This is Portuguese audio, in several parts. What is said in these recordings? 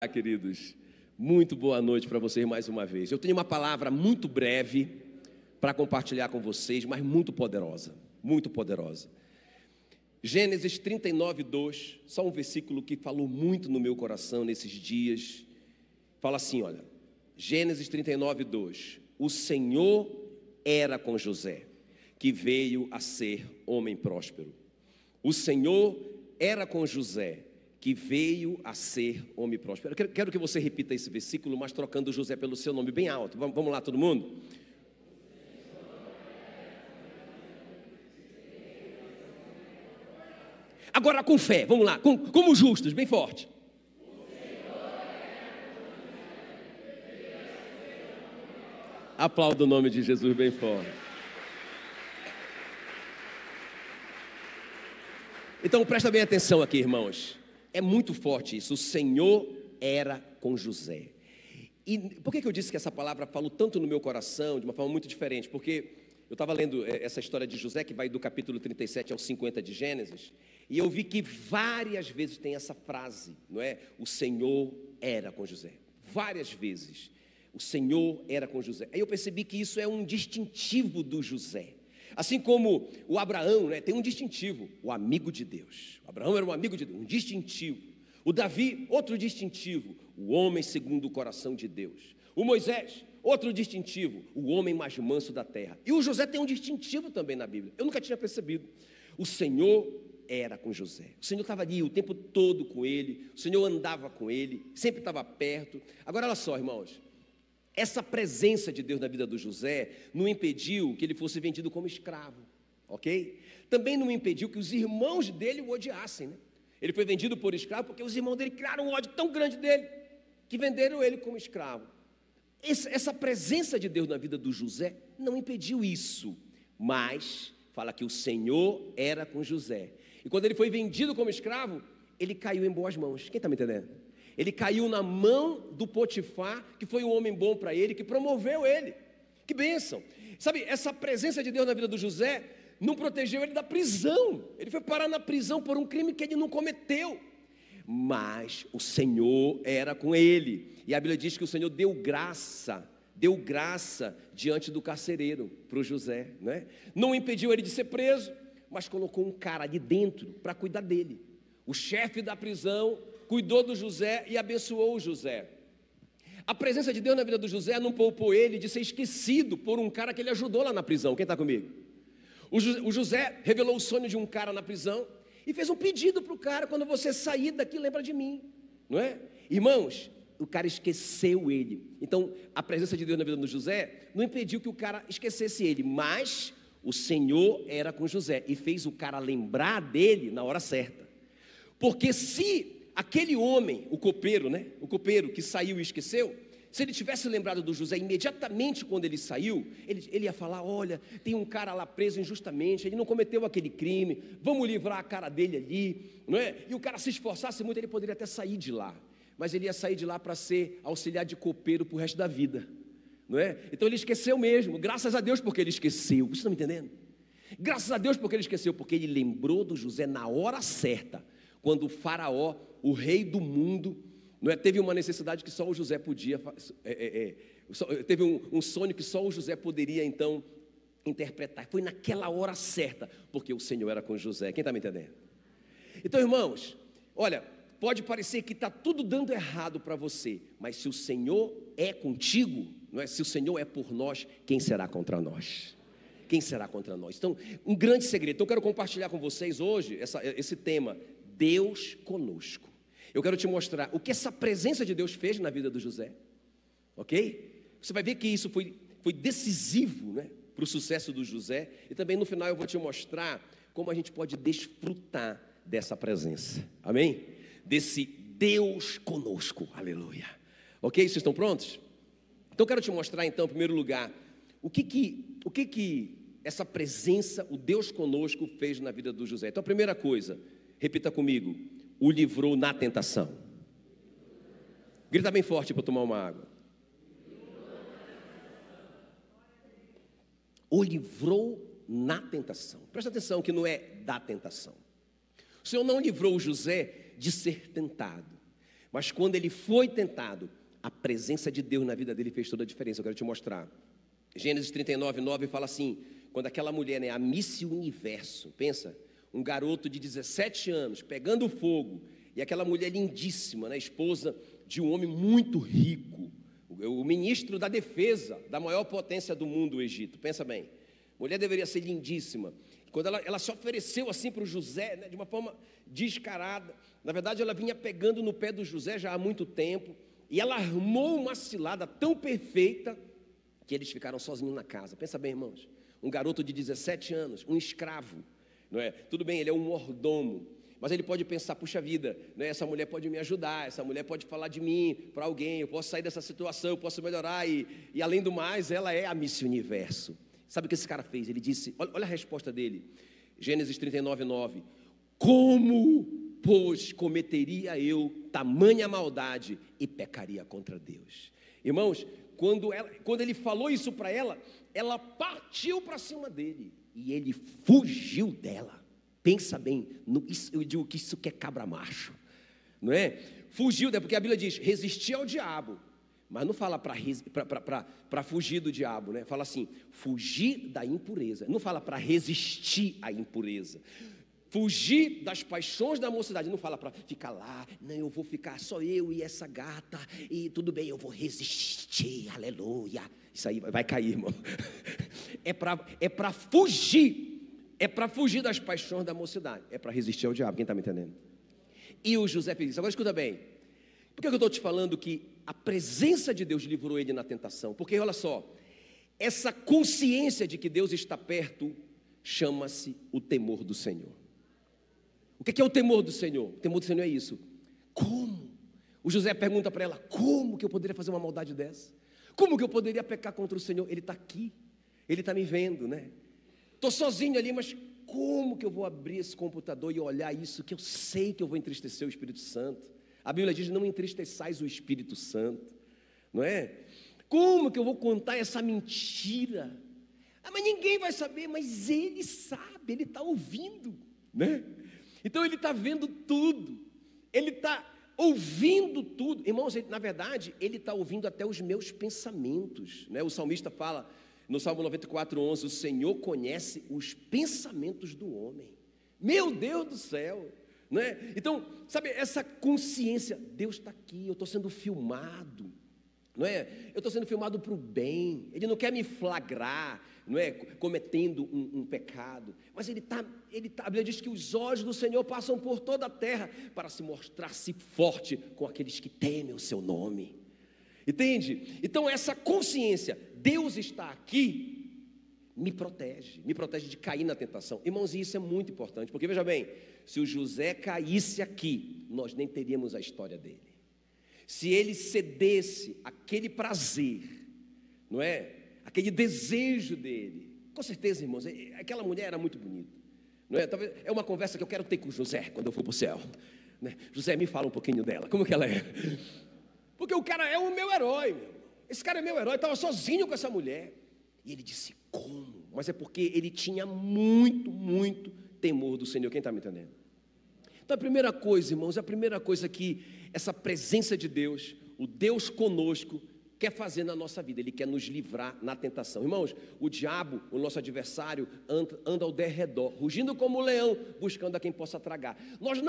Queridos, muito boa noite para vocês mais uma vez. Eu tenho uma palavra muito breve para compartilhar com vocês, mas muito poderosa, muito poderosa. Gênesis 39, 2, só um versículo que falou muito no meu coração nesses dias. Fala assim, olha, Gênesis 39, 2, o Senhor era com José, que veio a ser homem próspero. O Senhor era com José, que veio a ser homem próspero. Quero que você repita esse versículo, mas trocando José pelo seu nome bem alto. Vamos lá, todo mundo? Agora com fé, vamos lá, como justos, bem forte. Aplauda o nome de Jesus bem forte. Então presta bem atenção aqui, irmãos. É muito forte isso, o Senhor era com José. E por que eu disse que essa palavra falou tanto no meu coração, de uma forma muito diferente? Porque eu estava lendo essa história de José, que vai do capítulo 37 ao 50 de Gênesis, e eu vi que várias vezes tem essa frase, não é? O Senhor era com José. Várias vezes, o Senhor era com José. Aí eu percebi que isso é um distintivo do José. Assim como o Abraão, né, tem um distintivo, o amigo de Deus. O Abraão era um amigo de Deus, um distintivo. O Davi, outro distintivo, o homem segundo o coração de Deus. O Moisés, outro distintivo, o homem mais manso da terra. E o José tem um distintivo também na Bíblia. Eu nunca tinha percebido. O Senhor era com José. O Senhor estava ali o tempo todo com ele. O Senhor andava com ele, sempre estava perto. Agora olha só, irmãos. Essa presença de Deus na vida do José não impediu que ele fosse vendido como escravo, ok? Também não impediu que os irmãos dele o odiassem, né? Ele foi vendido por escravo porque os irmãos dele criaram um ódio tão grande dele que venderam ele como escravo. Essa presença de Deus na vida do José não impediu isso, mas fala que o Senhor era com José. E quando ele foi vendido como escravo, ele caiu em boas mãos. Quem está me entendendo? Ele caiu na mão do Potifar, que foi um homem bom para ele, que promoveu ele. Que bênção! Sabe, essa presença de Deus na vida do José não protegeu ele da prisão. Ele foi parar na prisão por um crime que ele não cometeu. Mas o Senhor era com ele. E a Bíblia diz que o Senhor deu graça diante do carcereiro para o José, né? Não impediu ele de ser preso, mas colocou um cara ali dentro para cuidar dele. O chefe da prisão cuidou do José e abençoou o José. A presença de Deus na vida do José não poupou ele de ser esquecido por um cara que ele ajudou lá na prisão. Quem está comigo? O José revelou o sonho de um cara na prisão e fez um pedido para o cara: quando você sair daqui, lembra de mim, não é? Irmãos, o cara esqueceu ele. Então, a presença de Deus na vida do José não impediu que o cara esquecesse ele, mas o Senhor era com José e fez o cara lembrar dele na hora certa. Porque se aquele homem, o copeiro, né? O copeiro que saiu e esqueceu, se ele tivesse lembrado do José imediatamente quando ele saiu, ele ia falar: olha, tem um cara lá preso injustamente, ele não cometeu aquele crime, vamos livrar a cara dele ali, não é? E o cara se esforçasse muito, ele poderia até sair de lá, mas ele ia sair de lá para ser auxiliar de copeiro para o resto da vida, não é? Então ele esqueceu mesmo, graças a Deus porque ele esqueceu. Vocês estão me entendendo? Graças a Deus porque ele esqueceu, porque ele lembrou do José na hora certa, quando o faraó, o rei do mundo, não é, teve uma necessidade que só o José podia, teve um sonho que só o José poderia então interpretar. Foi naquela hora certa, porque o Senhor era com José. Quem está me entendendo? Então, irmãos, olha, pode parecer que está tudo dando errado para você, mas se o Senhor é contigo, não é? Se o Senhor é por nós, quem será contra nós? Quem será contra nós? Então, um grande segredo. Então, eu quero compartilhar com vocês hoje esse tema: Deus conosco. Eu quero te mostrar o que essa presença de Deus fez na vida do José, ok? Você vai ver que isso foi decisivo, né, para o sucesso do José. E também no final eu vou te mostrar como a gente pode desfrutar dessa presença, amém? Desse Deus conosco, aleluia. Ok? Vocês estão prontos? Então eu quero te mostrar então, em primeiro lugar, o que essa presença, o Deus conosco, fez na vida do José. Então a primeira coisa, repita comigo: o livrou na tentação. Grita bem forte para eu tomar uma água. O livrou na tentação. Presta atenção que não é da tentação. O Senhor não livrou José de ser tentado, Mas quando ele foi tentado, a presença de Deus na vida dele fez toda a diferença. Eu quero te mostrar. Gênesis 39:9 fala assim, quando aquela mulher, a Miss Universo, pensa, um garoto de 17 anos, pegando fogo, e aquela mulher lindíssima, esposa de um homem muito rico, o ministro da defesa da maior potência do mundo, o Egito, pensa bem, mulher deveria ser lindíssima. Quando ela se ofereceu assim para o José, de uma forma descarada, na verdade ela vinha pegando no pé do José já há muito tempo, e ela armou uma cilada tão perfeita, que eles ficaram sozinhos na casa. Pensa bem, irmãos, um garoto de 17 anos, um escravo, não é? Tudo bem, ele é um mordomo, mas ele pode pensar, puxa vida, essa mulher pode me ajudar, essa mulher pode falar de mim para alguém, eu posso sair dessa situação, eu posso melhorar, e além do mais, ela é a Miss Universo. Sabe o que esse cara fez? Ele disse, olha a resposta dele, Gênesis 39:9, como, pois, cometeria eu tamanha maldade e pecaria contra Deus? Irmãos, quando ele falou isso para ela, ela partiu para cima dele, e ele fugiu dela. Pensa bem, eu digo que isso que é cabra macho, não é? Fugiu dela, porque a Bíblia diz, resistir ao diabo, mas não fala para fugir do diabo, fala assim, fugir da impureza, não fala para resistir à impureza, fugir das paixões da mocidade, não fala para ficar lá, não, eu vou ficar só eu e essa gata, e tudo bem, eu vou resistir, aleluia, isso aí vai cair, irmão, é para fugir das paixões da mocidade, é para resistir ao diabo, quem está me entendendo? E o José fez isso. Agora escuta bem, por que eu estou te falando que a presença de Deus livrou ele na tentação? Porque olha só, essa consciência de que Deus está perto, chama-se o temor do Senhor. O que é o temor do Senhor? O temor do Senhor é isso. Como? O José pergunta para ela, como que eu poderia fazer uma maldade dessa? Como que eu poderia pecar contra o Senhor? Ele está aqui, ele está me vendo, Estou sozinho ali, mas como que eu vou abrir esse computador e olhar isso, que eu sei que eu vou entristecer o Espírito Santo? A Bíblia diz, não entristeçais o Espírito Santo, não é? Como que eu vou contar essa mentira? Mas ninguém vai saber, mas ele sabe, ele está ouvindo, Então ele está vendo tudo, ele está ouvindo tudo. Irmãos, na verdade, ele está ouvindo até os meus pensamentos, O salmista fala, no Salmo 94:11, o Senhor conhece os pensamentos do homem. Meu Deus do céu, Então, sabe, essa consciência, Deus está aqui, eu estou sendo filmado, Eu estou sendo filmado para o bem, Ele não quer me flagrar, cometendo um pecado, mas a Bíblia diz que os olhos do Senhor passam por toda a terra, para se mostrar-se forte com aqueles que temem o seu nome, entende? Então essa consciência, Deus está aqui, me protege de cair na tentação. Irmãos, isso é muito importante, porque veja bem, se o José caísse aqui, nós nem teríamos a história dele. Se ele cedesse aquele prazer, aquele desejo dele, com certeza, irmãos, aquela mulher era muito bonita, Talvez é uma conversa que eu quero ter com o José quando eu for para o céu, José, me fala um pouquinho dela, como que ela é? Porque o cara é o meu herói, esse cara é meu herói, estava sozinho com essa mulher, e ele disse, como? Mas é porque ele tinha muito, muito temor do Senhor, quem está me entendendo? Então a primeira coisa, irmãos, a primeira coisa que essa presença de Deus, o Deus conosco, quer fazer na nossa vida, Ele quer nos livrar na tentação. Irmãos, o diabo, o nosso adversário, anda ao derredor, rugindo como um leão, buscando a quem possa tragar. Nós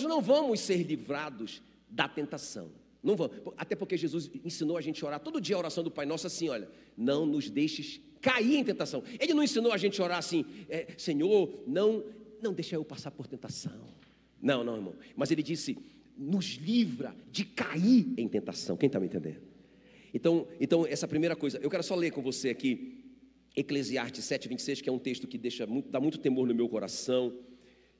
não vamos ser livrados da tentação, não vamos, até porque Jesus ensinou a gente a orar todo dia a oração do Pai Nosso assim, olha, não nos deixes cair em tentação. Ele não ensinou a gente a orar assim, Senhor, não deixa eu passar por tentação, não, irmão, mas Ele disse, nos livra de cair em tentação, quem está me entendendo? Então, essa primeira coisa, eu quero só ler com você aqui, Eclesiastes 7:26, que é um texto que dá muito temor no meu coração,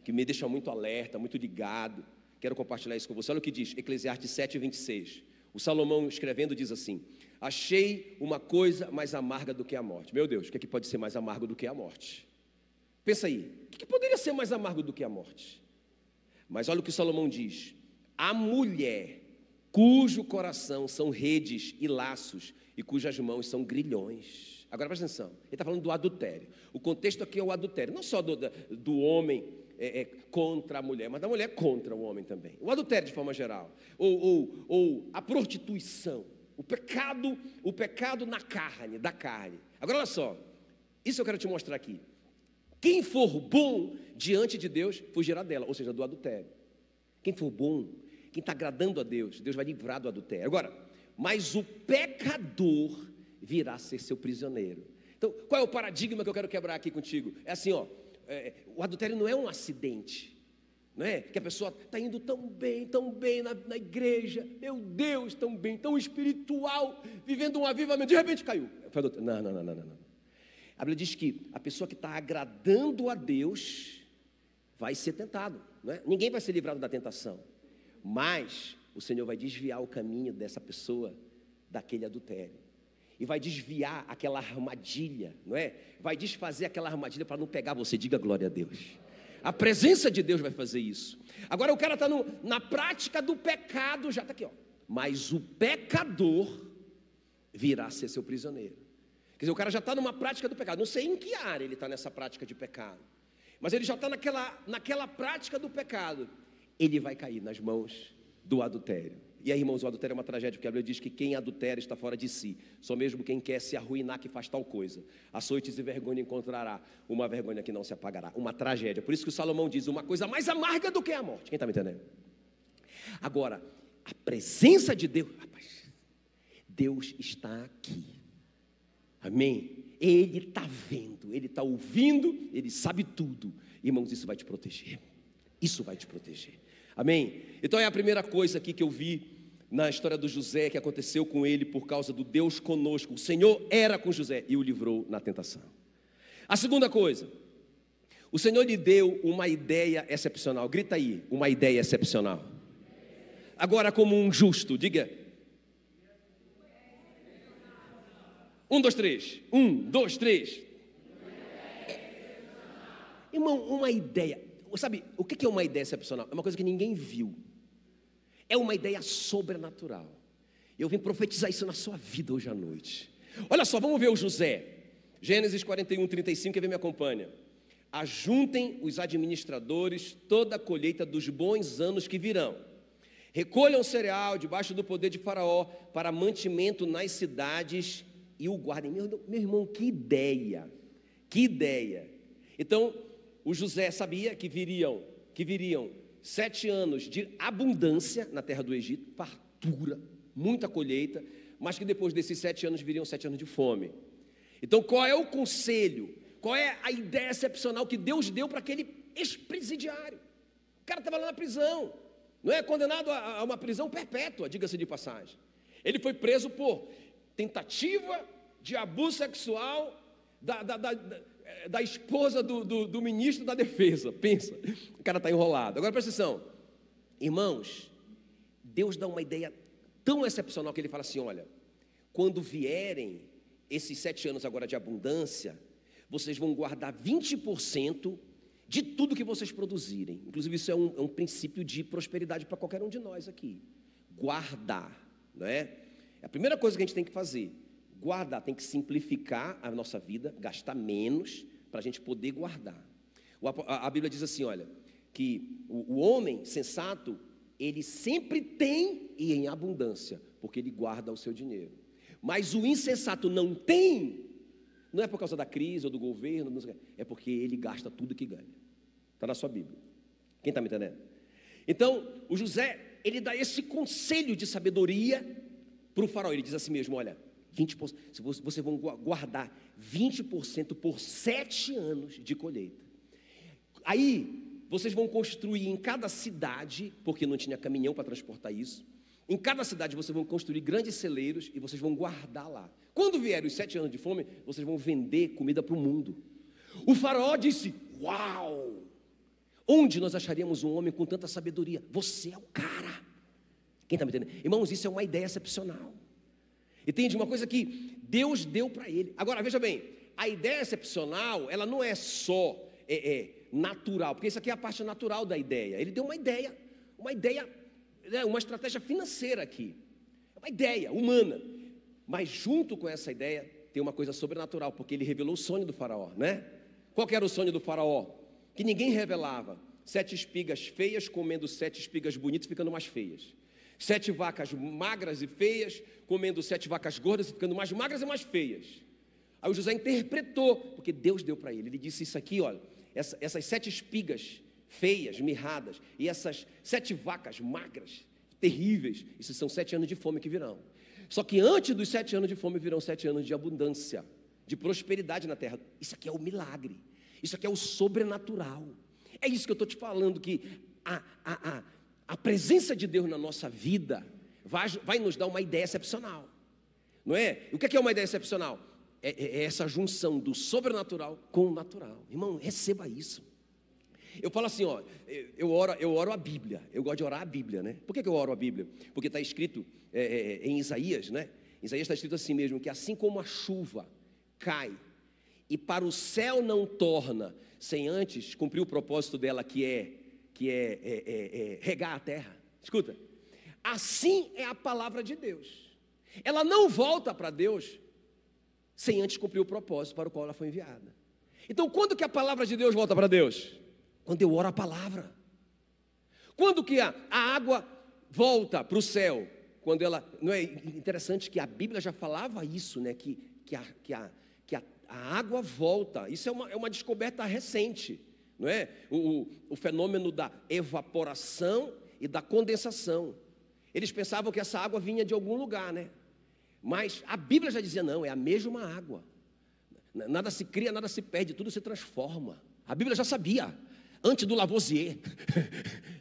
que me deixa muito alerta, muito ligado, quero compartilhar isso com você. Olha o que diz, Eclesiastes 7:26, o Salomão escrevendo diz assim, achei uma coisa mais amarga do que a morte. Meu Deus, o que é que pode ser mais amargo do que a morte? Pensa aí, o que poderia ser mais amargo do que a morte? Mas olha o que Salomão diz, a mulher cujo coração são redes e laços e cujas mãos são grilhões. Agora presta atenção, ele está falando do adultério. O contexto aqui é o adultério, não só do homem contra a mulher, mas da mulher contra o homem também. O adultério de forma geral, ou a prostituição, o pecado na carne, da carne. Agora olha só, isso eu quero te mostrar aqui. Quem for bom diante de Deus, fugirá dela, ou seja, do adultério. Quem for bom, quem está agradando a Deus, Deus vai livrar do adultério. Agora, mas o pecador virá ser seu prisioneiro. Então, qual é o paradigma que eu quero quebrar aqui contigo? É assim, ó, o adultério não é um acidente, não é? Que a pessoa está indo tão bem na igreja, meu Deus, tão bem, tão espiritual, vivendo um avivamento, de repente caiu. Não. A Bíblia diz que a pessoa que está agradando a Deus vai ser tentado, não é? Ninguém vai ser livrado da tentação, mas o Senhor vai desviar o caminho dessa pessoa daquele adultério. E vai desviar aquela armadilha, não é? Vai desfazer aquela armadilha para não pegar você. Diga glória a Deus. A presença de Deus vai fazer isso. Agora o cara está na prática do pecado, já está aqui, ó. Mas o pecador virá ser seu prisioneiro. Quer dizer, o cara já está numa prática do pecado. Não sei em que área ele está nessa prática de pecado, mas ele já está naquela prática do pecado. Ele vai cair nas mãos do adultério. E aí, irmãos, o adultério é uma tragédia, porque a Bíblia diz que quem adultera está fora de si. Só mesmo quem quer se arruinar que faz tal coisa. Açoites e vergonha encontrará, uma vergonha que não se apagará. Uma tragédia. Por isso que o Salomão diz, uma coisa mais amarga do que a morte. Quem está me entendendo? Agora, a presença de Deus, rapaz, Deus está aqui. Amém? Ele está vendo, Ele está ouvindo, Ele sabe tudo. Irmãos, isso vai te proteger. Isso vai te proteger. Amém? Então é a primeira coisa aqui que eu vi na história do José, que aconteceu com ele por causa do Deus conosco. O Senhor era com José e o livrou na tentação. A segunda coisa, o Senhor lhe deu uma ideia excepcional. Grita aí, uma ideia excepcional. Agora como um justo, diga. 1, 2, 3. 1, 2, 3. Irmão, uma ideia. Sabe, o que é uma ideia excepcional? É uma coisa que ninguém viu. É uma ideia sobrenatural. Eu vim profetizar isso na sua vida hoje à noite. Olha só, vamos ver o José. Gênesis 41, 35, quem vem me acompanha. Ajuntem os administradores toda a colheita dos bons anos que virão. Recolham cereal debaixo do poder de Faraó para mantimento nas cidades e o guardem. Meu irmão, que ideia. Que ideia. Então, o José sabia que viriam 7 anos de abundância na terra do Egito, fartura, muita colheita, mas que depois desses 7 anos viriam 7 anos de fome. Então qual é o conselho, qual é a ideia excepcional que Deus deu para aquele ex-presidiário? O cara estava lá na prisão, não é? Condenado a uma prisão perpétua, diga-se de passagem. Ele foi preso por tentativa de abuso sexual da esposa do ministro da defesa. Pensa, o cara está enrolado. Agora presta atenção, irmãos, Deus dá uma ideia tão excepcional que ele fala assim, olha, quando vierem esses 7 anos agora de abundância, vocês vão guardar 20% de tudo que vocês produzirem. Inclusive isso é um princípio de prosperidade para qualquer um de nós aqui. Guardar, não é? É a primeira coisa que a gente tem que fazer. Guardar, tem que simplificar a nossa vida, gastar menos, para a gente poder guardar. A Bíblia diz assim, olha, que o homem sensato, ele sempre tem e em abundância, porque ele guarda o seu dinheiro. Mas o insensato não tem, não é por causa da crise ou do governo, é porque ele gasta tudo que ganha. Está na sua Bíblia. Quem está me entendendo? Então, o José, ele dá esse conselho de sabedoria para o faraó. Ele diz assim mesmo, olha, 20%, vocês vão guardar 20% por 7 anos de colheita. Aí, vocês vão construir em cada cidade, porque não tinha caminhão para transportar isso, em cada cidade vocês vão construir grandes celeiros e vocês vão guardar lá. Quando vierem os 7 anos de fome, vocês vão vender comida para o mundo. O faraó disse, uau, onde nós acharíamos um homem com tanta sabedoria? Você é o cara. Quem está me entendendo? Irmãos, isso é uma ideia excepcional. Entende? Uma coisa que Deus deu para ele. Agora, veja bem, a ideia excepcional, ela não é só natural, porque isso aqui é a parte natural da ideia. Ele deu uma ideia, uma estratégia financeira aqui, uma ideia humana. Mas junto com essa ideia, tem uma coisa sobrenatural, porque ele revelou o sonho do faraó, né? Qual que era o sonho do faraó? Que ninguém revelava. 7 espigas feias comendo 7 espigas bonitas e ficando mais feias. 7 vacas magras e feias comendo 7 vacas gordas e ficando mais magras e mais feias. Aí o José interpretou, porque Deus deu para ele. Ele disse isso aqui, olha, essas 7 espigas feias, mirradas, e essas 7 vacas magras, terríveis, isso são 7 anos de fome que virão. Só que antes dos 7 anos de fome virão 7 anos de abundância, de prosperidade na terra. Isso aqui é o milagre, isso aqui é o sobrenatural. É isso que eu estou te falando, que a presença de Deus na nossa vida vai nos dar uma ideia excepcional, não é? O que é uma ideia excepcional? É essa junção do sobrenatural com o natural. Irmão, receba isso. Eu falo assim, ó, eu oro a Bíblia. Eu gosto de orar a Bíblia, né? Por que eu oro a Bíblia? Porque está escrito em Isaías, né? Em Isaías está escrito assim mesmo, que assim como a chuva cai e para o céu não torna, sem antes cumprir o propósito dela, que é regar a terra. Escuta, assim é a palavra de Deus. Ela não volta para Deus sem antes cumprir o propósito para o qual ela foi enviada. Então, quando que a palavra de Deus volta para Deus? Quando eu oro a palavra. Quando que a água volta para o céu? Quando ela, não é interessante que a Bíblia já falava isso, né? Que a água volta. Isso é uma descoberta recente, não é? O fenômeno da evaporação e da condensação. Eles pensavam que essa água vinha de algum lugar, né? Mas a Bíblia já dizia, não, é a mesma água. Nada se cria, nada se perde, tudo se transforma. A Bíblia já sabia, antes do Lavoisier.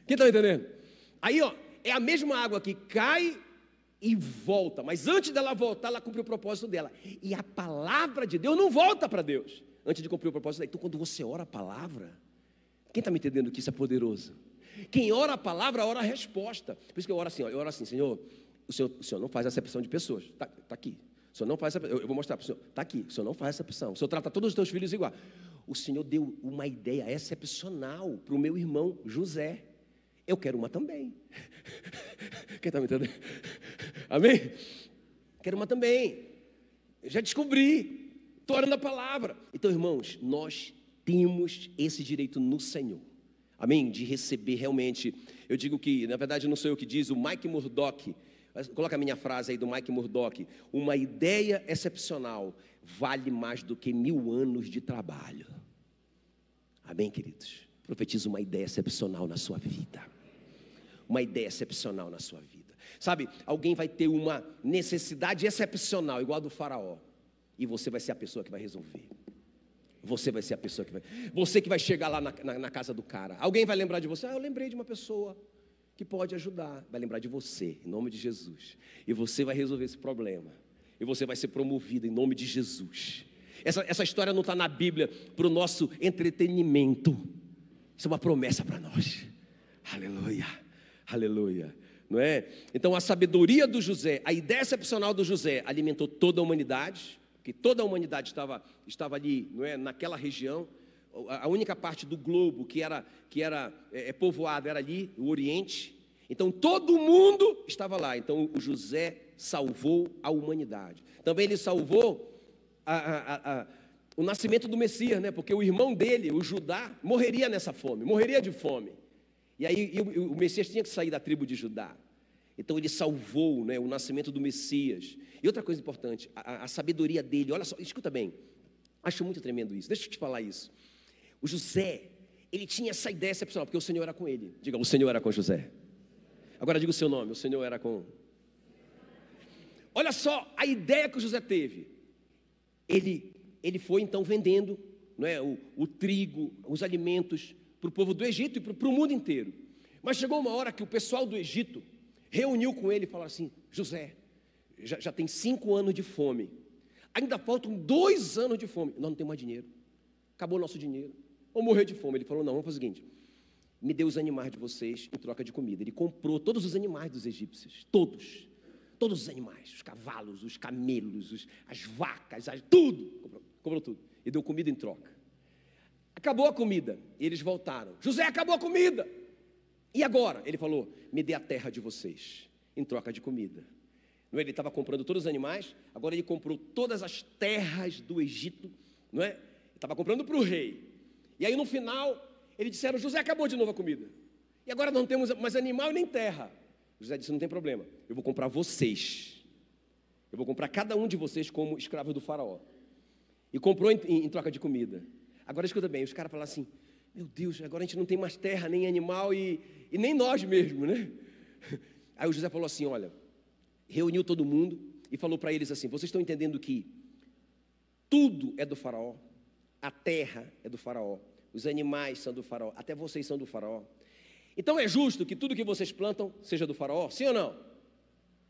Quem está entendendo? Aí, ó, é a mesma água que cai e volta, mas antes dela voltar, ela cumpriu o propósito dela. E a palavra de Deus não volta para Deus antes de cumprir o propósito dela. Então, quando você ora a palavra, quem está me entendendo que isso é poderoso? Quem ora a palavra, ora a resposta. Por isso que eu oro assim, ó, eu oro assim, Senhor, o senhor não faz acepção de pessoas. Está aqui. O Senhor não faz acepção. Eu vou mostrar para o Senhor. Está aqui. O Senhor não faz acepção. O Senhor trata todos os teus filhos igual. O Senhor deu uma ideia excepcional para o meu irmão José. Eu quero uma também. Quem está me entendendo? Amém? Quero uma também. Eu já descobri. Estou orando a palavra. Então, irmãos, nós temos esse direito no Senhor. Amém? De receber realmente. Eu digo que, na verdade, não sou eu que diz, o Mike Murdock. Coloca a minha frase aí do Mike Murdock. Uma ideia excepcional vale mais do que 1000 anos de trabalho. Amém, queridos? Profetizo uma ideia excepcional na sua vida. Uma ideia excepcional na sua vida. Sabe, alguém vai ter uma necessidade excepcional, igual a do faraó. E você vai ser a pessoa que vai resolver. Você vai ser a pessoa que vai... Você que vai chegar lá na casa do cara. Alguém vai lembrar de você. Eu lembrei de uma pessoa que pode ajudar. Vai lembrar de você, em nome de Jesus. E você vai resolver esse problema. E você vai ser promovido em nome de Jesus. Essa história não está na Bíblia para o nosso entretenimento. Isso é uma promessa para nós. Aleluia, aleluia. Não é? Então a sabedoria do José, a ideia excepcional do José alimentou toda a humanidade, porque toda a humanidade estava ali, não é? Naquela região. A única parte do globo que era povoada era ali, o Oriente. Então todo mundo estava lá. Então o José salvou a humanidade. Também ele salvou o nascimento do Messias, né? Porque o irmão dele, o Judá, morreria nessa fome, morreria de fome. E aí o Messias tinha que sair da tribo de Judá. Então ele salvou, né, o nascimento do Messias. E outra coisa importante, a sabedoria dele, olha só, escuta bem, acho muito tremendo isso, deixa eu te falar isso. O José, ele tinha essa ideia excepcional, porque o Senhor era com ele. Diga, o Senhor era com José. Agora diga o seu nome, o Senhor era com... Olha só a ideia que o José teve. Ele foi então vendendo, não é, o trigo, os alimentos para o povo do Egito e para o mundo inteiro. Mas chegou uma hora que o pessoal do Egito reuniu com ele e falou assim: José, já tem 5 anos de fome, ainda faltam 2 anos de fome, nós não temos mais dinheiro, acabou o nosso dinheiro, vamos morrer de fome. Ele falou: não, vamos fazer o seguinte, me dê os animais de vocês em troca de comida. Ele comprou todos os animais dos egípcios, todos os animais, os cavalos, os camelos, as vacas, tudo, comprou tudo, e deu comida em troca. Acabou a comida, e eles voltaram. José, acabou a comida. E agora? Ele falou: me dê a terra de vocês, em troca de comida. Não é? Ele estava comprando todos os animais, agora ele comprou todas as terras do Egito, não é? Ele estava comprando para o rei. E aí no final, Eles disseram: José, acabou de novo a comida. E agora não temos mais animal e nem terra. José disse: não tem problema, eu vou comprar vocês. Eu vou comprar cada um de vocês como escravo do faraó. E comprou em troca de comida. Agora escuta bem, os caras falaram assim: meu Deus, agora a gente não tem mais terra, nem animal e nem nós mesmo, né? Aí o José falou assim: olha, reuniu todo mundo e falou para eles assim: vocês estão entendendo que tudo é do faraó, a terra é do faraó, os animais são do faraó, até vocês são do faraó. Então é justo que tudo que vocês plantam seja do faraó? Sim ou não?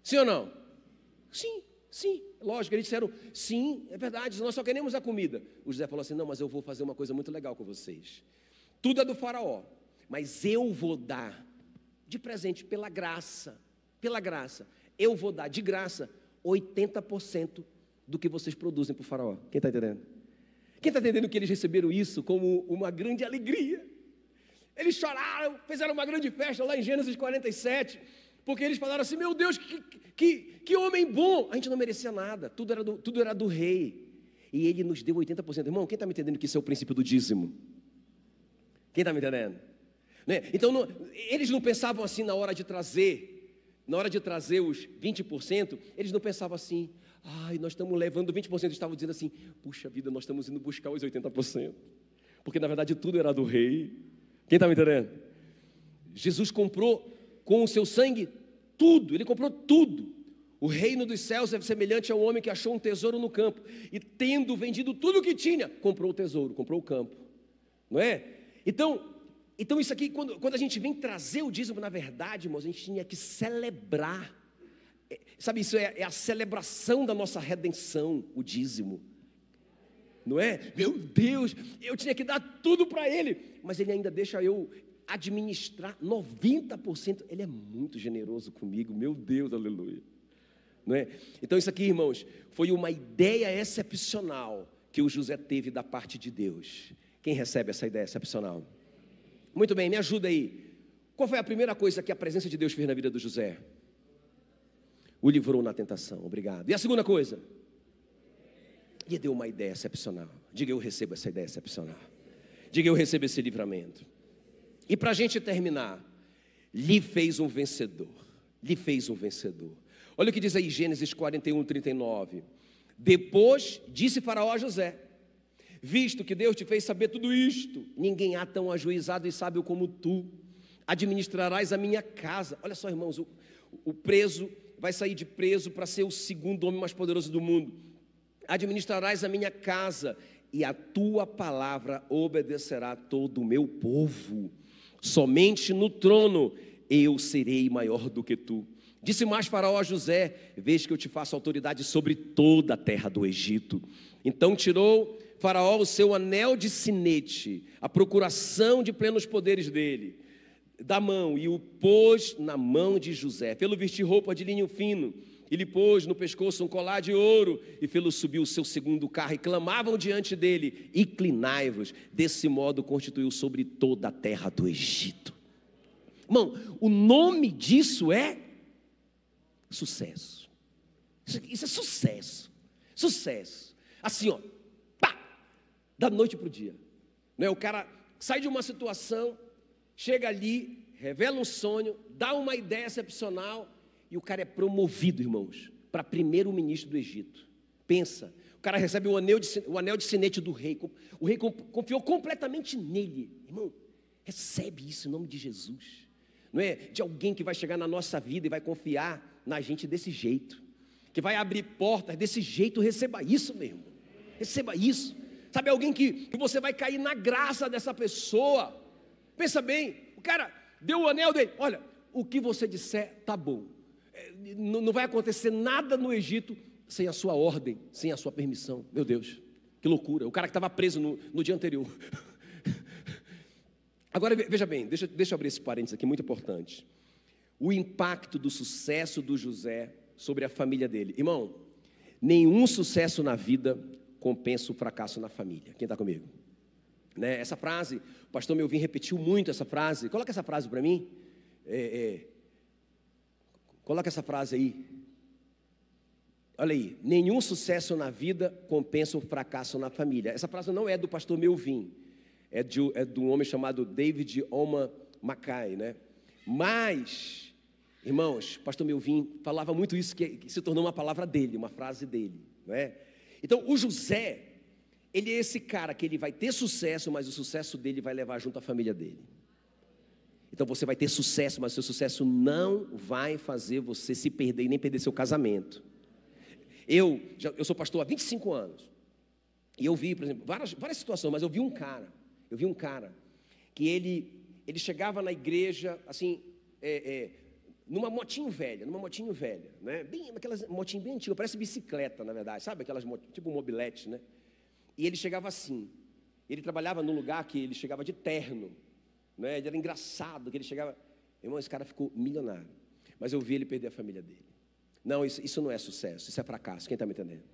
Sim ou não? Sim, sim, lógico. Eles disseram: sim, é verdade, nós só queremos a comida. O José falou assim: não, mas eu vou fazer uma coisa muito legal com vocês. Tudo é do faraó, mas eu vou dar de presente pela graça, eu vou dar de graça 80% do que vocês produzem para o faraó. Quem está entendendo? Quem está entendendo que eles receberam isso como uma grande alegria? Eles choraram, fizeram uma grande festa lá em Gênesis 47, porque eles falaram assim: meu Deus, que homem bom. A gente não merecia nada, tudo era do rei, e ele nos deu 80%. Irmão, quem está me entendendo que isso é o princípio do dízimo? Quem está me entendendo? Né? Então, eles não pensavam assim na hora de trazer os 20%, eles não pensavam assim: ai, nós estamos levando 20%, eles estavam dizendo assim: puxa vida, nós estamos indo buscar os 80%, porque na verdade tudo era do rei. Quem está me entendendo? Jesus comprou com o seu sangue tudo, ele comprou tudo. O reino dos céus é semelhante ao homem que achou um tesouro no campo, e tendo vendido tudo o que tinha, comprou o tesouro, comprou o campo, não é? Então isso aqui, quando a gente vem trazer o dízimo, na verdade, irmãos, a gente tinha que celebrar, sabe, isso é a celebração da nossa redenção, o dízimo, não é? Meu Deus, eu tinha que dar tudo para ele, mas ele ainda deixa eu administrar 90%, ele é muito generoso comigo, meu Deus, aleluia, não é? Então isso aqui, irmãos, foi uma ideia excepcional que o José teve da parte de Deus. Quem recebe essa ideia excepcional? Muito bem, me ajuda aí. Qual foi a primeira coisa que a presença de Deus fez na vida do José? O livrou na tentação, obrigado. E a segunda coisa? Lhe deu uma ideia excepcional. Diga: eu recebo essa ideia excepcional. Diga: eu recebo esse livramento. E para a gente terminar, lhe fez um vencedor. Lhe fez um vencedor. Olha o que diz aí Gênesis 41, 39. Depois disse Faraó a José: visto que Deus te fez saber tudo isto, ninguém há tão ajuizado e sábio como tu, administrarás a minha casa. Olha só, irmãos, o preso vai sair de preso para ser o segundo homem mais poderoso do mundo. Administrarás a minha casa, e a tua palavra obedecerá todo o meu povo. Somente no trono eu serei maior do que tu. Disse mais Faraó a José: veja que eu te faço autoridade sobre toda a terra do Egito. Então tirou Faraó o seu anel de sinete, a procuração de plenos poderes dele, da mão, e o pôs na mão de José. Fê-lo vestir roupa de linho fino, e lhe pôs no pescoço um colar de ouro, e fê-lo subir o seu segundo carro, e clamavam diante dele: inclinai-vos. Desse modo constituiu sobre toda a terra do Egito. Irmão, o nome disso é sucesso. Isso é sucesso. Sucesso. Assim, ó, pá, da noite para o dia, né? O cara sai de uma situação, chega ali, revela um sonho, dá uma ideia excepcional, e o cara é promovido, irmãos, para primeiro-ministro do Egito. Pensa, o cara recebe o anel de sinete do rei. O rei confiou completamente nele. Irmão, recebe isso em nome de Jesus. Não é de alguém que vai chegar na nossa vida e vai confiar na gente desse jeito, que vai abrir portas desse jeito. Receba isso, meu irmão. Receba isso. Sabe, alguém que você vai cair na graça dessa pessoa. Pensa bem, o cara deu o anel dele: olha, o que você disser tá bom. Não vai acontecer nada no Egito sem a sua ordem, sem a sua permissão. Meu Deus, que loucura. O cara que estava preso no dia anterior. Agora veja bem, deixa eu abrir esse parênteses aqui, muito importante. O impacto do sucesso do José sobre a família dele. Irmão, nenhum sucesso na vida compensa o fracasso na família. Quem está comigo? Né? Essa frase, o pastor Melvin repetiu muito essa frase. Coloca essa frase para mim. Coloca essa frase aí. Olha aí. Nenhum sucesso na vida compensa o fracasso na família. Essa frase não é do pastor Melvin. é de um homem chamado David Oman Mackay, né? Mas, irmãos, pastor Melvin falava muito isso, que se tornou uma palavra dele, uma frase dele, não é? Então, o José, ele é esse cara que ele vai ter sucesso, mas o sucesso dele vai levar junto a família dele. Então, você vai ter sucesso, mas o seu sucesso não vai fazer você se perder e nem perder seu casamento. Eu sou pastor há 25 anos, e eu vi, por exemplo, várias situações, mas eu vi um cara que ele chegava na igreja, assim, numa motinho velha, né? Bem, aquelas motinhas bem antigas, parece bicicleta, na verdade, sabe? Aquelas tipo mobilete, né? E ele chegava assim, ele trabalhava num lugar que ele chegava de terno, né? Ele era engraçado, que ele chegava, irmão, esse cara ficou milionário, mas eu vi ele perder a família dele. Não, isso não é sucesso, isso é fracasso, quem está me entendendo?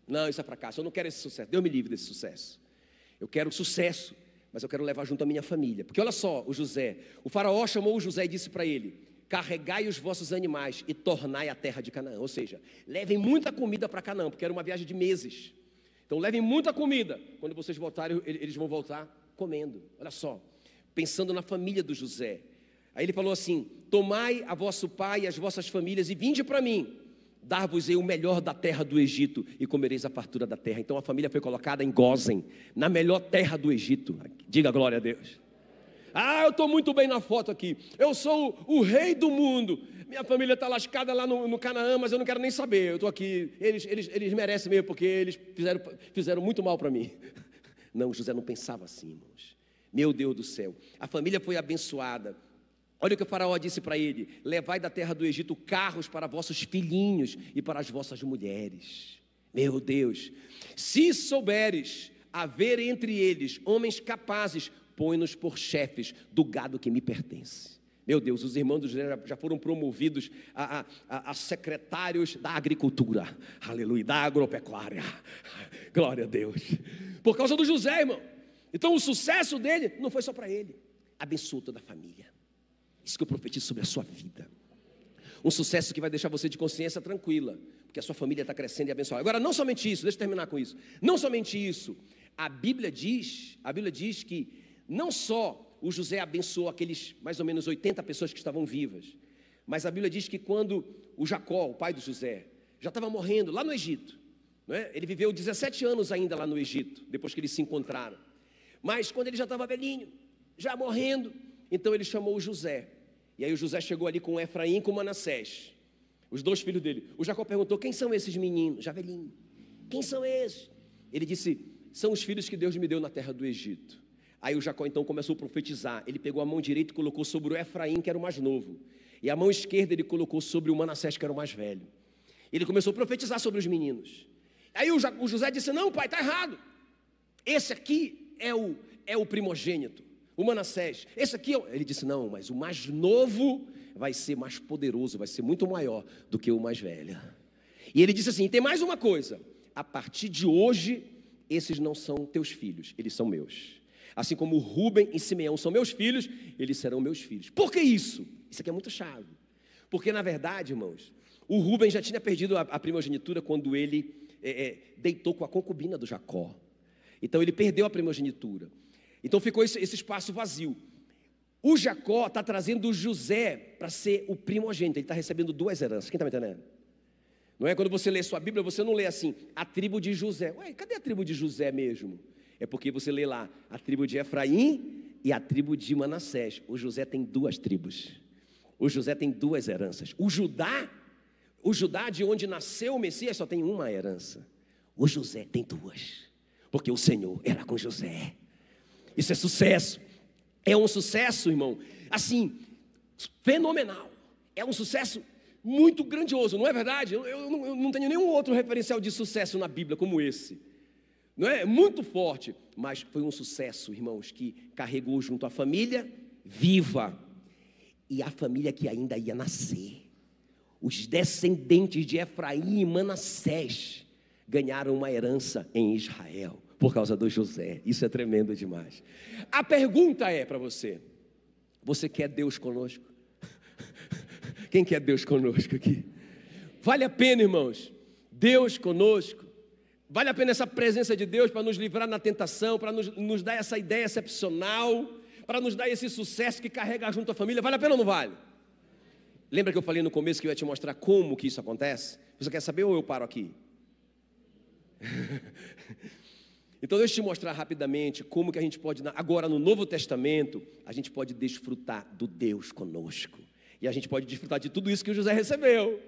Não, isso é fracasso, eu não quero esse sucesso, Deus me livre desse sucesso. Eu quero sucesso, mas eu quero levar junto a minha família. Porque olha só, o faraó chamou o José e disse para ele: carregai os vossos animais e tornai a terra de Canaã. Ou seja, levem muita comida para Canaã, porque era uma viagem de meses. Então levem muita comida, quando vocês voltarem, eles vão voltar comendo. Olha só, pensando na família do José. Aí ele falou assim: tomai a vosso pai e as vossas famílias e vinde para mim, dar-vos-ei o melhor da terra do Egito e comereis a fartura da terra. Então a família foi colocada em Gósen, na melhor terra do Egito. Diga glória a Deus. Ah, eu estou muito bem na foto aqui, eu sou o rei do mundo, minha família está lascada lá no Canaã, mas eu não quero nem saber, eu estou aqui, eles merecem mesmo, porque eles fizeram muito mal para mim. Não, José não pensava assim, irmãos. Meu Deus do céu, a família foi abençoada. Olha o que o faraó disse para ele: levai da terra do Egito carros para vossos filhinhos e para as vossas mulheres. Meu Deus, se souberes haver entre eles homens capazes, põe-nos por chefes do gado que me pertence. Meu Deus, os irmãos do José já foram promovidos a secretários da agricultura, aleluia, da agropecuária, glória a Deus, por causa do José, irmão. Então o sucesso dele não foi só para ele, abençoou toda a família. Isso que eu profetizo sobre a sua vida. Um sucesso que vai deixar você de consciência tranquila, porque a sua família está crescendo e abençoada. Agora, não somente isso, deixa eu terminar com isso. Não somente isso, a Bíblia diz que não só o José abençoou aqueles mais ou menos 80 pessoas que estavam vivas, mas a Bíblia diz que quando o Jacó, o pai do José, já estava morrendo lá no Egito, não é? Ele viveu 17 anos ainda lá no Egito, depois que eles se encontraram. Mas quando ele já estava velhinho, já morrendo, então ele chamou o José. E aí o José chegou ali com Efraim e com Manassés, os dois filhos dele. O Jacó perguntou: quem são esses meninos? Já velhinho, quem são esses? Ele disse: são os filhos que Deus me deu na terra do Egito. Aí o Jacó então começou a profetizar. Ele pegou a mão direita e colocou sobre o Efraim, que era o mais novo, e a mão esquerda ele colocou sobre o Manassés, que era o mais velho. Ele começou a profetizar sobre os meninos. Aí o José disse: não, pai, está errado. Esse aqui é o primogênito, o Manassés. Esse aqui, ele disse: não, mas o mais novo vai ser mais poderoso, vai ser muito maior do que o mais velho. E ele disse assim: tem mais uma coisa, a partir de hoje, esses não são teus filhos, eles são meus. Assim como Rúben e Simeão são meus filhos, eles serão meus filhos. Por que isso? Isso aqui é muito chave. Porque na verdade, irmãos, o Rúben já tinha perdido a primogenitura quando ele deitou com a concubina do Jacó. Então ele perdeu a primogenitura. Então ficou esse espaço vazio. O Jacó está trazendo o José para ser o primogênito. Ele está recebendo duas heranças. Quem está me entendendo? Não é? Quando você lê sua Bíblia, você não lê assim: a tribo de José. Ué, cadê a tribo de José mesmo? É porque você lê lá a tribo de Efraim e a tribo de Manassés. O José tem duas tribos. O José tem duas heranças. O Judá de onde nasceu o Messias só tem uma herança. O José tem duas, porque o Senhor era com José. Isso é sucesso. É um sucesso, irmão, assim, fenomenal. É um sucesso muito grandioso, não é verdade? Eu não tenho nenhum outro referencial de sucesso na Bíblia como esse. Não é? Muito forte, mas foi um sucesso, irmãos, que carregou junto a família viva e a família que ainda ia nascer. Os descendentes de Efraim e Manassés ganharam uma herança em Israel por causa do José. Isso é tremendo demais. A pergunta é para você: você quer Deus conosco? Quem quer Deus conosco aqui? Vale a pena, irmãos, Deus conosco. Vale a pena essa presença de Deus para nos livrar na tentação, para nos dar essa ideia excepcional, para nos dar esse sucesso que carrega junto a família? Vale a pena ou não vale? Lembra que eu falei no começo que eu ia te mostrar como que isso acontece? Você quer saber ou eu paro aqui? Então deixa eu te mostrar rapidamente como que a gente pode, agora no Novo Testamento, a gente pode desfrutar do Deus conosco. E a gente pode desfrutar de tudo isso que o José recebeu,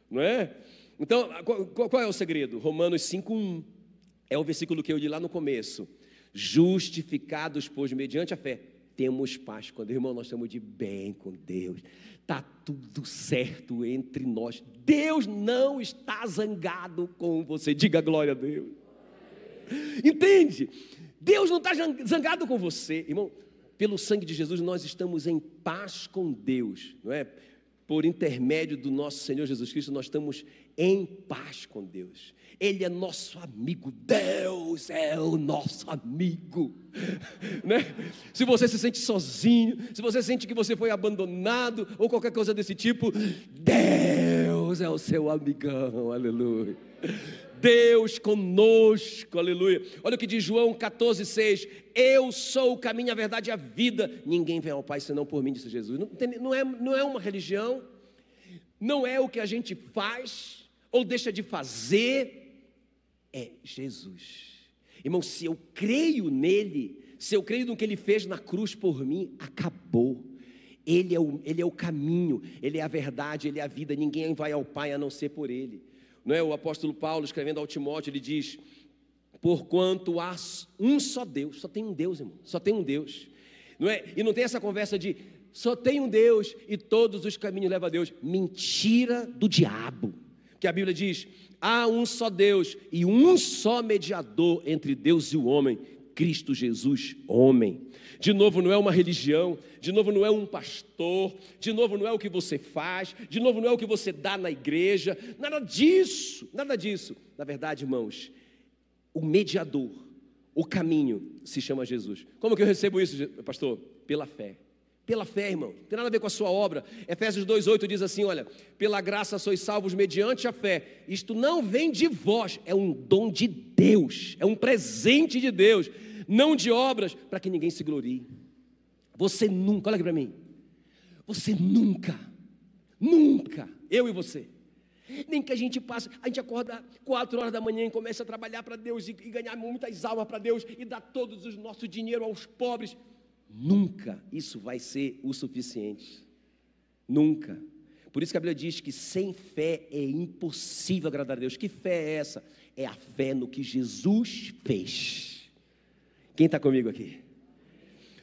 não é? Então, qual é o segredo? Romanos 5:1, é o versículo que eu li lá no começo. Justificados, pois, mediante a fé, temos paz com Deus. Irmão, nós estamos de bem com Deus. Está tudo certo entre nós. Deus não está zangado com você. Diga glória a Deus. Entende? Deus não está zangado com você. Irmão, pelo sangue de Jesus nós estamos em paz com Deus, não é? Por intermédio do nosso Senhor Jesus Cristo, nós estamos em paz com Deus. Ele é nosso amigo. Deus é o nosso amigo, né? Se você se sente sozinho, se você sente que você foi abandonado ou qualquer coisa desse tipo, Deus é o seu amigão, aleluia. Deus conosco, aleluia. Olha o que diz João 14,6: eu sou o caminho, a verdade e a vida, ninguém vem ao Pai senão por mim, disse Jesus. Não é uma religião, não é o que a gente faz ou deixa de fazer, é Jesus. Irmão, se eu creio nele, se eu creio no que ele fez na cruz por mim, acabou. Ele é o caminho, ele é a verdade, ele é a vida, ninguém vai ao Pai a não ser por ele. Não é? O apóstolo Paulo, escrevendo ao Timóteo, ele diz: porquanto há um só Deus. Só tem um Deus, irmão, só tem um Deus, não é? E não tem essa conversa de só tem um Deus e todos os caminhos levam a Deus. Mentira do diabo, que a Bíblia diz: há um só Deus e um só mediador entre Deus e o homem, Cristo Jesus, homem. De novo, não é uma religião, de novo, não é um pastor, de novo, não é o que você faz, de novo, não é o que você dá na igreja, nada disso, nada disso. Na verdade, irmãos, o mediador, o caminho se chama Jesus. Como que eu recebo isso, pastor? Pela fé. Pela fé, irmão, não tem nada a ver com a sua obra. Efésios 2,8 diz assim, olha: pela graça sois salvos mediante a fé. Isto não vem de vós, é um dom de Deus, é um presente de Deus, não de obras, para que ninguém se glorie. Você nunca, olha aqui para mim, você nunca, eu e você, nem que a gente passe, a gente acorda 4 horas da manhã e comece a trabalhar para Deus e ganhar muitas almas para Deus e dar todos o nosso dinheiro aos pobres, nunca isso vai ser o suficiente, nunca. Por isso que a Bíblia diz que sem fé é impossível agradar a Deus. Que fé é essa? É a fé no que Jesus fez. Quem está comigo aqui?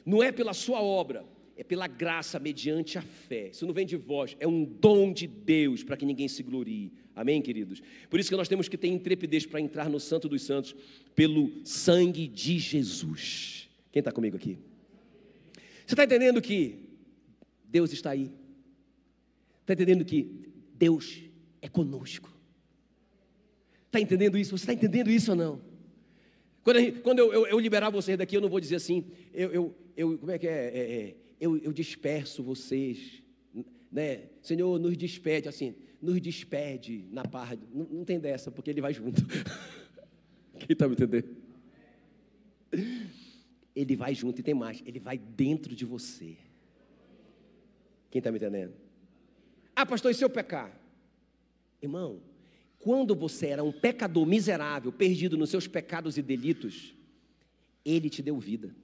Não é pela sua obra, é pela graça mediante a fé. Isso não vem de vós, é um dom de Deus para que ninguém se glorie. Amém, queridos? Por isso que nós temos que ter intrepidez para entrar no Santo dos Santos pelo sangue de Jesus. Quem está comigo aqui? Você está entendendo que Deus está aí? Está entendendo que Deus é conosco? Está entendendo isso? Você está entendendo isso ou não? Quando eu liberar vocês daqui, eu não vou dizer assim, como é que é? Eu disperso vocês, né? Senhor, nos despede, assim, nos despede na parra. Não tem dessa, porque Ele vai junto. Quem está me entendendo? Ele vai junto e tem mais, Ele vai dentro de você. Quem está me entendendo? Ah, pastor, e se eu pecar? Irmão, quando você era um pecador miserável, perdido nos seus pecados e delitos, Ele te deu vida.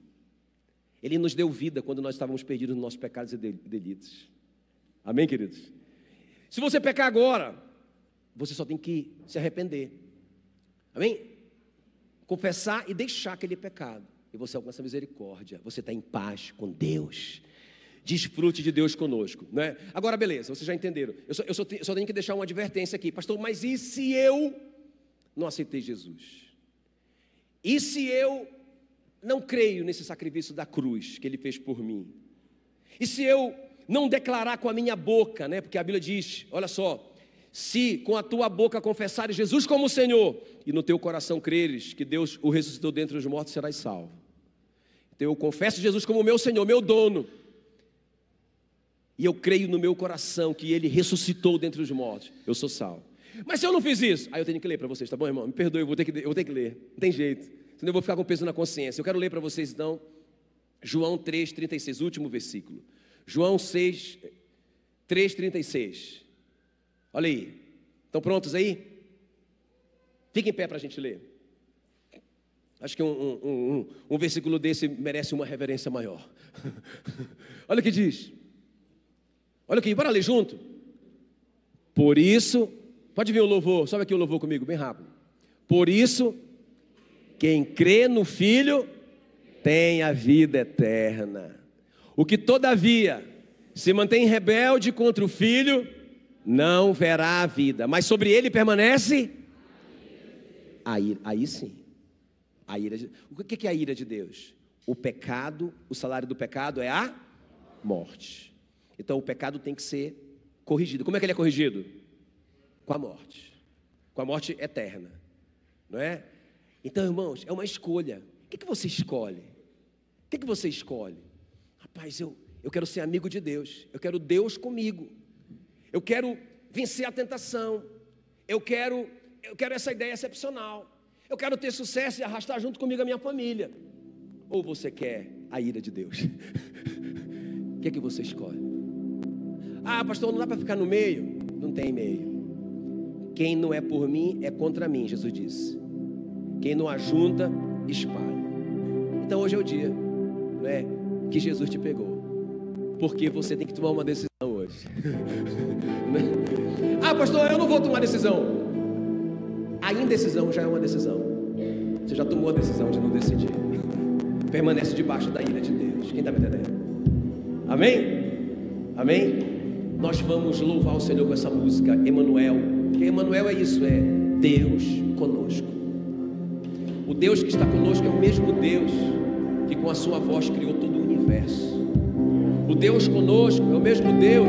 Ele nos deu vida quando nós estávamos perdidos nos nossos pecados e delitos. Amém, queridos? Se você pecar agora, você só tem que se arrepender. Amém? Confessar e deixar aquele pecado. E você alcança a misericórdia. Você está em paz com Deus. Desfrute de Deus conosco, né? Agora, beleza, vocês já entenderam. Eu só tenho que deixar uma advertência aqui. Pastor, mas e se eu não aceitei Jesus? E se eu não creio nesse sacrifício da cruz que Ele fez por mim? E se eu não declarar com a minha boca, né? Porque a Bíblia diz, olha só: se com a tua boca confessares Jesus como Senhor e no teu coração creres que Deus o ressuscitou dentre os mortos, serás salvo. Então eu confesso Jesus como meu Senhor, meu dono, e eu creio no meu coração que Ele ressuscitou dentre os mortos, eu sou salvo. Mas se eu não fiz isso, aí eu tenho que ler para vocês, tá bom, irmão? Me perdoe, eu vou ter que ler, não tem jeito, senão eu vou ficar com peso na consciência. Eu quero ler para vocês então, João 3,36, último versículo. João 3,36. Olha aí, estão prontos aí? Fiquem em pé para a gente ler. Acho que um versículo desse merece uma reverência maior. Olha o que diz. Olha aqui, bora ler junto. Por isso, pode vir o louvor, sobe aqui o louvor comigo, bem rápido. Por isso, quem crê no Filho tem a vida eterna. O que todavia se mantém rebelde contra o Filho, não verá a vida, mas sobre ele permanece a ira. Aí sim, a ira de... O que é a ira de Deus? O pecado, o salário do pecado é a morte. Então o pecado tem que ser corrigido. Como é que ele é corrigido? Com a morte eterna, não é? Então, irmãos, é uma escolha. O que você escolhe? O que você escolhe? Rapaz, eu quero ser amigo de Deus, eu quero Deus comigo, eu quero vencer a tentação, eu quero essa ideia excepcional, eu quero ter sucesso e arrastar junto comigo a minha família. Ou você quer a ira de Deus? O que você escolhe? Ah, pastor, não dá para ficar no meio? Não tem meio. Quem não é por mim é contra mim, Jesus disse. Quem não ajunta, espalha. Então hoje é o dia, não é, que Jesus te pegou, porque você tem que tomar uma decisão hoje. Ah, pastor, eu não vou tomar decisão. A indecisão já é uma decisão. Você já tomou a decisão de não decidir. Permanece debaixo da ira de Deus. Quem está me entendendo? Amém? Amém? Nós vamos louvar o Senhor com essa música, Emanuel. Porque Emanuel é isso, é Deus conosco. O Deus que está conosco é o mesmo Deus que com a sua voz criou todo o universo. O Deus conosco é o mesmo Deus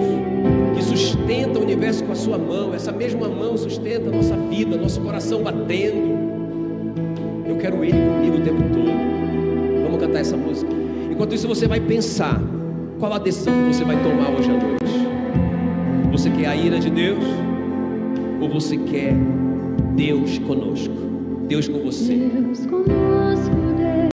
que sustenta o universo com a sua mão. Essa mesma mão sustenta a nossa vida, nosso coração batendo. Eu quero Ele comigo o tempo todo. Vamos cantar essa música. Enquanto isso você vai pensar, qual a decisão que você vai tomar hoje à noite? Você quer a ira de Deus? Ou você quer Deus conosco? Deus com você? Deus conosco.